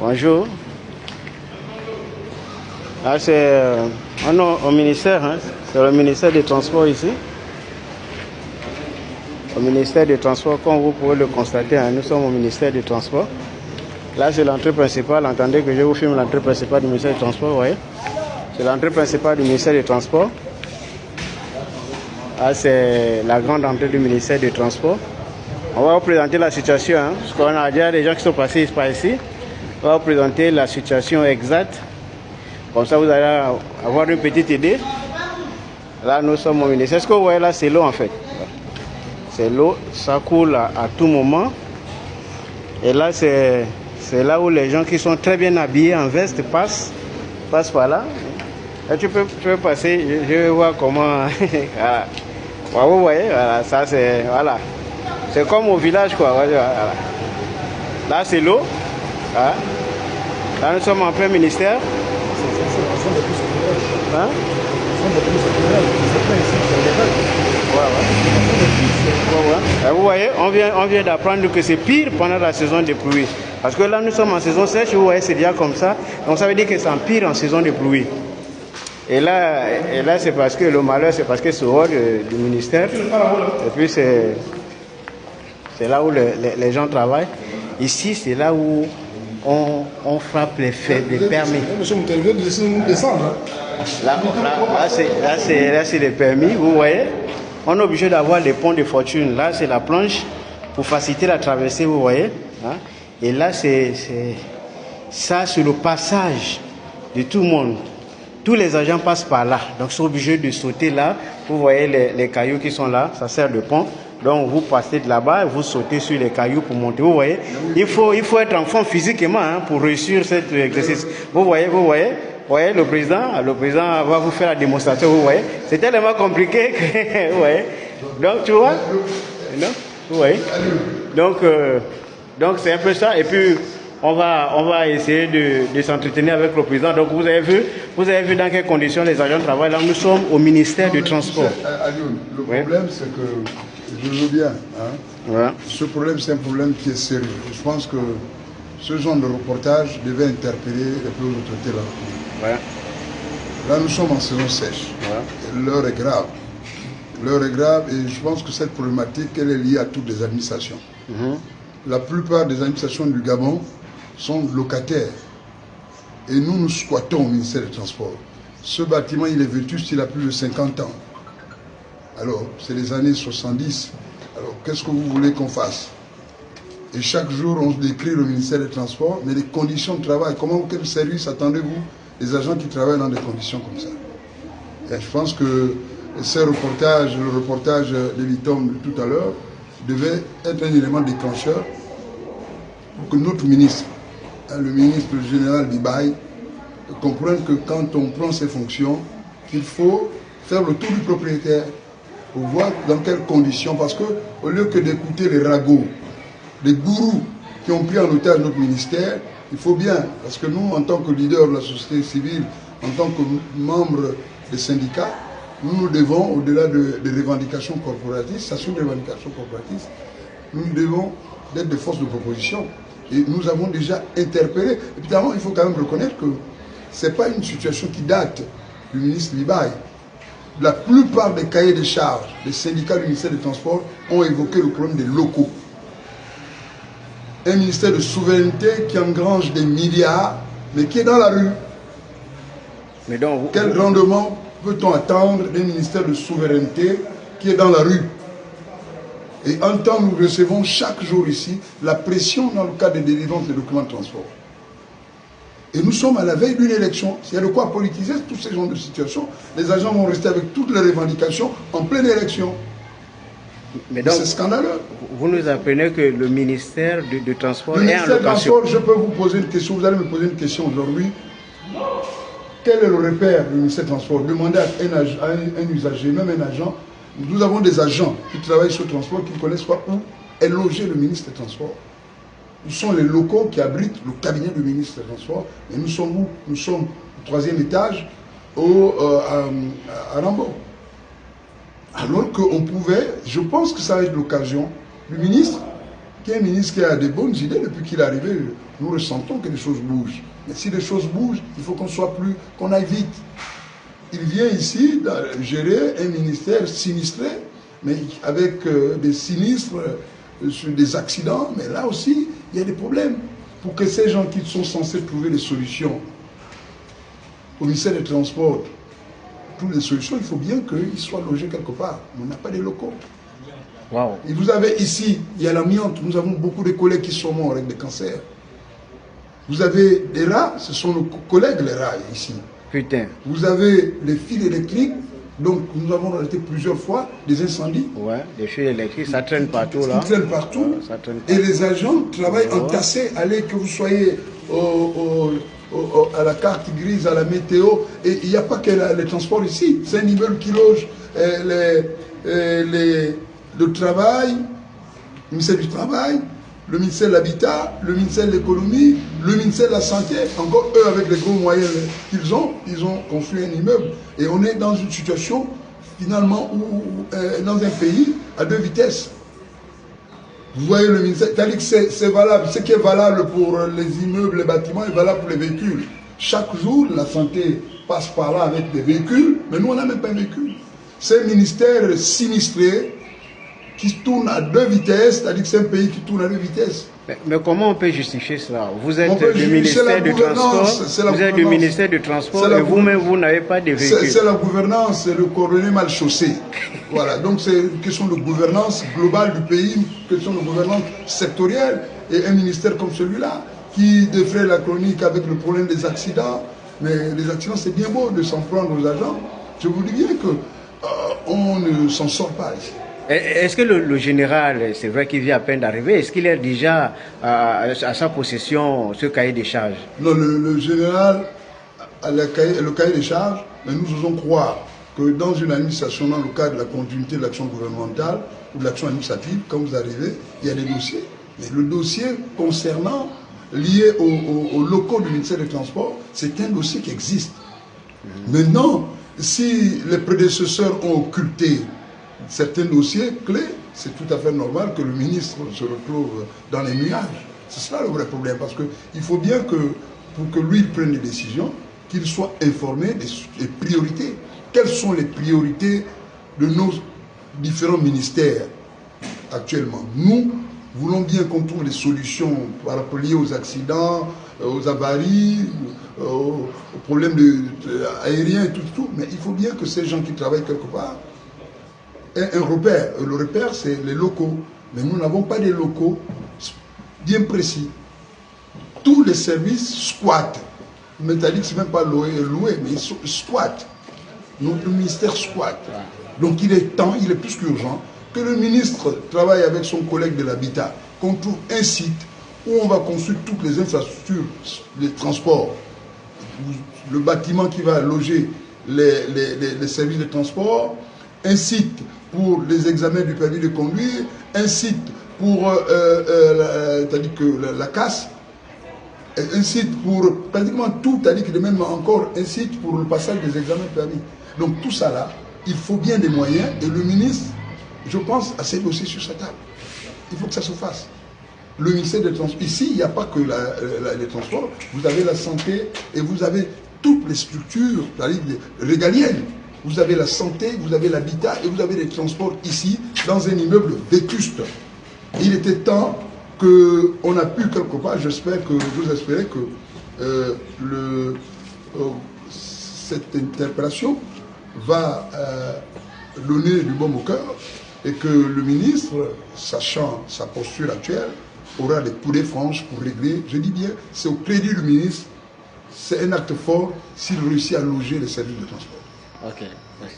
Bonjour. Là, c'est au ministère, hein, c'est le ministère des Transports ici. Au ministère des Transports, comme vous pouvez le constater, hein, nous sommes au ministère des Transports. Là, c'est l'entrée principale. Entendez que je vous filme l'entrée principale du ministère des Transports, vous voyez. C'est l'entrée principale du ministère des Transports. Là, c'est la grande entrée du ministère des Transports. On va vous présenter la situation, hein, parce qu'on a déjà des gens qui sont passés par ici. On va vous présenter la situation exacte. Comme ça, vous allez avoir une petite idée. Là, nous sommes au ministère. Ce que vous voyez là, c'est l'eau en fait. C'est l'eau, ça coule à tout moment. Et là, c'est là où les gens qui sont très bien habillés en veste passent par là. Et tu peux passer, je vais voir comment. Voilà. Vous voyez, voilà, ça c'est. Voilà. C'est comme au village, quoi. Voilà. Là, c'est l'eau. Voilà. Là, nous sommes en plein ministère. Hein? Vous voyez, on vient d'apprendre que c'est pire pendant la saison de pluie. Parce que là, nous sommes en saison sèche, vous voyez, c'est déjà comme ça. Donc, ça veut dire que c'est pire en saison de pluie. Et là c'est parce que le malheur, c'est parce que c'est hors du ministère. Et puis, c'est là où les gens travaillent. Ici, c'est là où on frappe les permis. Là, c'est les permis, vous voyez. On est obligé d'avoir les ponts de fortune. Là, c'est la planche pour faciliter la traversée, vous voyez. Hein? Et là, c'est le passage de tout le monde. Tous les agents passent par là. Donc, ils sont obligés de sauter là. Vous voyez les cailloux qui sont là. Ça sert de pont. Donc, vous passez de là-bas et vous sautez sur les cailloux pour monter. Vous voyez, il faut être en forme physiquement, hein, pour réussir cet exercice. Vous voyez, le président va vous faire la démonstration. Vous voyez, c'est tellement compliqué que, vous voyez. Donc, tu vois, non, vous voyez. Donc, c'est un peu ça. Et puis, on va essayer de s'entretenir avec le président. Donc, vous avez vu dans quelles conditions les agents travaillent. Là, nous sommes au ministère du Transport. Le problème, c'est que je veux bien. Hein. Ouais. Ce problème, c'est un problème qui est sérieux. Je pense que ce genre de reportage devait interpeller les plus hautes autorités là. Ouais. Là, nous sommes en saison sèche. Ouais. L'heure est grave. L'heure est grave et je pense que cette problématique, elle est liée à toutes les administrations. La plupart des administrations du Gabon sont locataires. Et nous squattons au ministère des Transports. Ce bâtiment, il est vétuste, il a plus de 50 ans. Alors, c'est les années 70. Alors, qu'est-ce que vous voulez qu'on fasse? Et chaque jour, on décrit le ministère des Transports, mais les conditions de travail, quel service attendez-vous des agents qui travaillent dans des conditions comme ça? Et je pense que le reportage de l'ITOM de tout à l'heure, devait être un élément déclencheur pour que notre ministre, le ministre général d'Ibaï, comprenne que quand on prend ses fonctions, il faut faire le tour du propriétaire pour voir dans quelles conditions, parce qu'au lieu que d'écouter les ragots, les gourous qui ont pris en otage notre ministère, il faut bien, parce que nous, en tant que leader de la société civile, en tant que membres des syndicats, nous devons, au-delà des revendications corporatistes, ça sont des revendications corporatistes, nous devons être des forces de proposition. Et nous avons déjà interpellé. Évidemment, il faut quand même reconnaître que ce n'est pas une situation qui date du ministre Libaye. La plupart des cahiers de charges des syndicats du ministère des Transports ont évoqué le problème des locaux. Un ministère de souveraineté qui engrange des milliards, mais qui est dans la rue. Mais donc, quel rendement peut-on attendre d'un ministère de souveraineté qui est dans la rue? Et en temps, nous recevons chaque jour ici la pression dans le cadre des délivrances des documents de transport. Et nous sommes à la veille d'une élection. S'il y a de quoi politiser tous ces genres de situations, les agents vont rester avec toutes les revendications en pleine élection. Mais donc, c'est scandaleux. Vous nous apprenez que le ministère du Transport est en location. Le ministère du Transport, je peux vous poser une question. Vous allez me poser une question aujourd'hui. Quel est le repère du ministère du Transport? Demandez à un usager, même un agent. Nous avons des agents qui travaillent sur le transport qui ne connaissent pas où est logé le ministre des Transports. Nous sommes les locaux qui abritent le cabinet du ministre des Transports. Et nous sommes où? Nous sommes au 3e étage à Rambo. Alors qu'on pouvait, je pense que ça va être l'occasion, du ministre qui est un ministre qui a de bonnes idées depuis qu'il est arrivé. Nous ressentons que les choses bougent. Mais si les choses bougent, il faut qu'on aille vite. Il vient ici gérer un ministère sinistré, mais avec des sinistres sur des accidents. Mais là aussi, il y a des problèmes. Pour que ces gens qui sont censés trouver des solutions au ministère des Transports, toutes les solutions, il faut bien qu'ils soient logés quelque part. On n'a pas de locaux. Wow. Et vous avez ici, il y a l'amiante. Nous avons beaucoup de collègues qui sont morts avec des cancers. Vous avez des rats, ce sont nos collègues les rats ici. Putain. Vous avez les fils électriques, donc nous avons arrêté plusieurs fois des incendies. Ouais, les fils électriques, ça traîne partout là. Ça traîne partout. Ouais, ça traîne partout. Et les agents travaillent entassés. Allez, que vous soyez à la carte grise, à la météo. Et il n'y a pas que les transports ici. C'est un immeuble qui loge le travail, le ministère du Travail, le ministère de l'Habitat, le ministère de l'Économie, le ministère de la Santé. Encore eux, avec les gros moyens qu'ils ont, ils ont construit un immeuble. Et on est dans une situation, finalement, où, dans un pays à deux vitesses. Vous voyez le ministère, c'est-à-dire que c'est valable. Ce qui est valable pour les immeubles, les bâtiments, est valable pour les véhicules. Chaque jour, la santé passe par là avec des véhicules, mais nous, on n'a même pas un véhicule. C'est un ministère sinistré qui tourne à deux vitesses, c'est-à-dire que c'est un pays qui tourne à deux vitesses. Mais comment on peut justifier cela? Vous êtes du ministère du Transport, vous êtes du ministère du Transport et vous-même, vous n'avez pas de véhicule. C'est la gouvernance, c'est le coordonné mal chaussé. Voilà, donc c'est une question de gouvernance globale du pays, une question de gouvernance sectorielle. Et un ministère comme celui-là, qui défraie la chronique avec le problème des accidents, mais les accidents, c'est bien beau de s'en prendre aux agents. Je vous dis bien qu'on ne s'en sort pas ici. Est-ce que le général, c'est vrai qu'il vient à peine d'arriver, est-ce qu'il a déjà à sa possession ce cahier des charges? Non, le général a le cahier des charges, mais nous osons croire que dans une administration, dans le cadre de la continuité de l'action gouvernementale ou de l'action administrative, quand vous arrivez, il y a des dossiers. Mais le dossier concernant, lié aux locaux du ministère des Transports, c'est un dossier qui existe. Maintenant, si les prédécesseurs ont occulté certains dossiers clés, c'est tout à fait normal que le ministre se retrouve dans les nuages. C'est cela le vrai problème, parce qu'il faut bien que, pour que lui prenne des décisions, qu'il soit informé des priorités. Quelles sont les priorités de nos différents ministères actuellement? Nous voulons bien qu'on trouve des solutions liées aux accidents, aux avaries, aux problèmes aériens et tout, mais il faut bien que ces gens qui travaillent quelque part aient un repère. Le repère, c'est les locaux. Mais nous n'avons pas des locaux bien précis. Tous les services squattent. Métallique, ce n'est même pas loué, mais ils squattent. Notre ministère squatte. Donc il est temps, il est plus qu'urgent que le ministre travaille avec son collègue de l'habitat, qu'on trouve un site où on va construire toutes les infrastructures, les transports, le bâtiment qui va loger les services de transport, un site pour les examens du permis de conduire, un site pour la casse, un site pour pratiquement tout, c'est-à-dire qu'il y a même encore un site pour le passage des examens de permis. Donc tout ça là, il faut bien des moyens et le ministre, je pense, a ses dossiers sur sa table. Il faut que ça se fasse. Le ministère des Transports, ici, il n'y a pas que les transports, vous avez la santé et vous avez toutes les structures régaliennes. Vous avez la santé, vous avez l'habitat et vous avez les transports ici, dans un immeuble vétuste. Il était temps qu'on a pu quelque part, j'espère que vous espérez que cette interpellation va donner du baume au cœur et que le ministre, sachant sa posture actuelle, aura des coudées franches pour régler. Je dis bien, c'est au crédit du ministre, c'est un acte fort s'il réussit à loger les services de transport. Ok, merci.